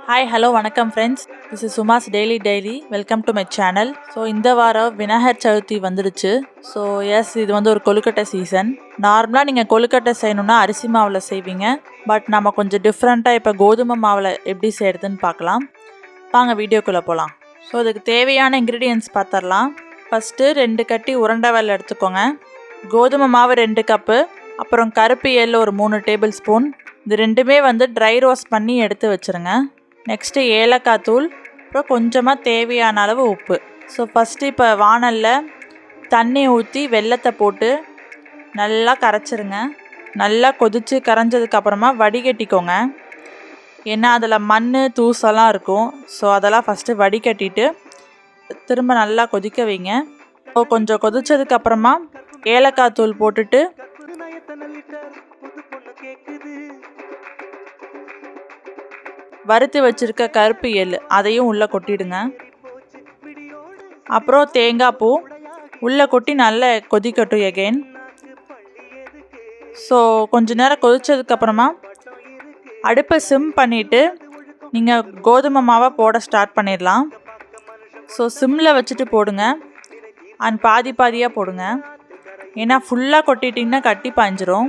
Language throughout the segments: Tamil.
ஹாய் ஹலோ வணக்கம் friends. This is Suma's daily welcome to my channel. So இந்த வாரம் விநாயகர் சதுர்த்தி வந்துடுச்சு. ஸோ எஸ், இது வந்து ஒரு கொழுக்கட்டை சீசன். நார்மலாக நீங்கள் கொழுக்கட்டை செய்யணுன்னா அரிசி மாவில் செய்வீங்க. பட் நம்ம கொஞ்சம் டிஃப்ரெண்ட்டாக இப்போ கோதுமை மாவில் எப்படி செய்கிறதுன்னு பார்க்கலாம். வாங்க வீடியோக்குள்ளே போகலாம். ஸோ இதுக்கு தேவையான இன்க்ரீடியன்ட்ஸ் பார்த்துடலாம். ஃபஸ்ட்டு 2 கட்டி உருண்டை வெல்லம் எடுத்துக்கோங்க. கோதுமை மாவு 2 கப்பு, அப்புறம் கருப்பு எள்ளு ஒரு 3 டேபிள் ஸ்பூன். இது ரெண்டுமே வந்து ட்ரை ரோஸ்ட் பண்ணி எடுத்து வச்சுருங்க. நெக்ஸ்ட்டு ஏலக்காய் தூள், அப்புறம் கொஞ்சமாக தேவையான அளவு உப்பு. ஸோ ஃபஸ்ட்டு இப்போ வாணலில் தண்ணி ஊற்றி வெல்லத்தை போட்டு நல்லா கரைச்சிருங்க. நல்லா கொதித்து கரைஞ்சதுக்கப்புறமா வடிகட்டிக்கோங்க. ஏன்னா அதில் மண் தூசெல்லாம் இருக்கும். ஸோ அதெல்லாம் ஃபஸ்ட்டு வடிகட்டிட்டு திரும்ப நல்லா கொதிக்க வைங்க. ஸோ கொஞ்சம் கொதித்ததுக்கப்புறமா ஏலக்காய் தூள் போட்டுட்டு வறுத்து வச்சுருக்க கருப்பு எள்ளு அதையும் உள்ளே கொட்டிடுங்க. அப்புறம் தேங்காய் பூ உள்ளே கொட்டி நல்லா கொதிக்கட்டும் எகெயின். ஸோ கொஞ்ச நேரம் கொதித்ததுக்கப்புறமா அடுப்பை சிம் பண்ணிவிட்டு நீங்கள் கோதுமை மாவை போட ஸ்டார்ட் பண்ணிடலாம். ஸோ சிம்மில் வச்சுட்டு போடுங்க. அண்ட் பாதி பாதியாக போடுங்க. ஏன்னா ஃபுல்லாக கொட்டிட்டிங்கன்னா கட்டி பாய்ஞ்சிரும்.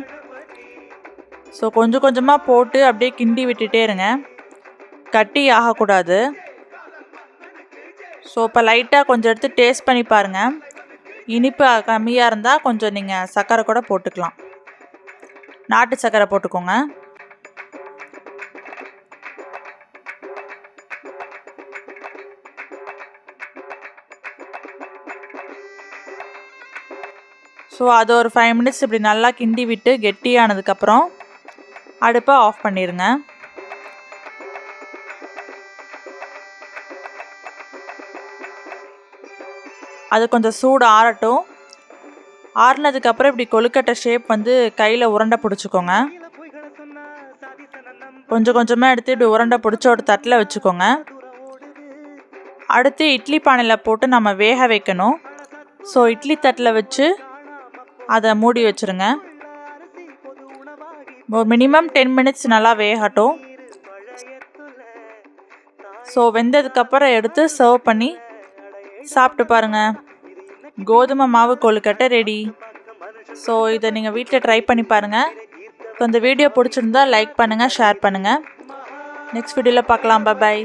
ஸோ கொஞ்சம் கொஞ்சமாக போட்டு அப்படியே கிண்டி விட்டுட்டே இருங்க. கட்டி ஆகக்கூடாது. ஸோ இப்போ லைட்டாக கொஞ்சம் எடுத்து டேஸ்ட் பண்ணி பாருங்கள். இனிப்பு கம்மியாக இருந்தால் கொஞ்சம் நீங்கள் சர்க்கரை கூட போட்டுக்கலாம். நாட்டு சர்க்கரை போட்டுக்கோங்க. ஸோ அது ஒரு 5 மினிட்ஸ் இப்படி நல்லா கிண்டி விட்டு கெட்டியானதுக்கப்புறம் அடுப்பை ஆஃப் பண்ணிடுங்க. அது கொஞ்சம் சூடு ஆறட்டும். ஆறுனதுக்கப்புறம் இப்படி கொழுக்கட்டை ஷேப் வந்து கையில் உருண்டை பிடிச்சிக்கோங்க. கொஞ்சம் கொஞ்சமாக எடுத்து இப்படி உருண்டை பிடிச்சி ஒரு தட்டில் வச்சுக்கோங்க. அடுத்து இட்லி பானையில் போட்டு நம்ம வேக வைக்கணும். ஸோ இட்லி தட்டில் வச்சு அதை மூடி வச்சுருங்க. மினிமம் 10 மினிட்ஸ் நல்லா வேகட்டும். ஸோ வெந்ததுக்கப்புறம் எடுத்து சர்வ் பண்ணி சாப்பிட்டு பாருங்கள். கோதுமை மாவு கொழுக்கட்டை ரெடி. ஸோ இதை நீங்கள் வீட்டில் ட்ரை பண்ணி பாருங்கள். ஸோ இந்த வீடியோ பிடிச்சிருந்தா லைக் பண்ணுங்கள், ஷேர் பண்ணுங்கள். நெக்ஸ்ட் வீடியோவில் பார்க்கலாம். பாய்.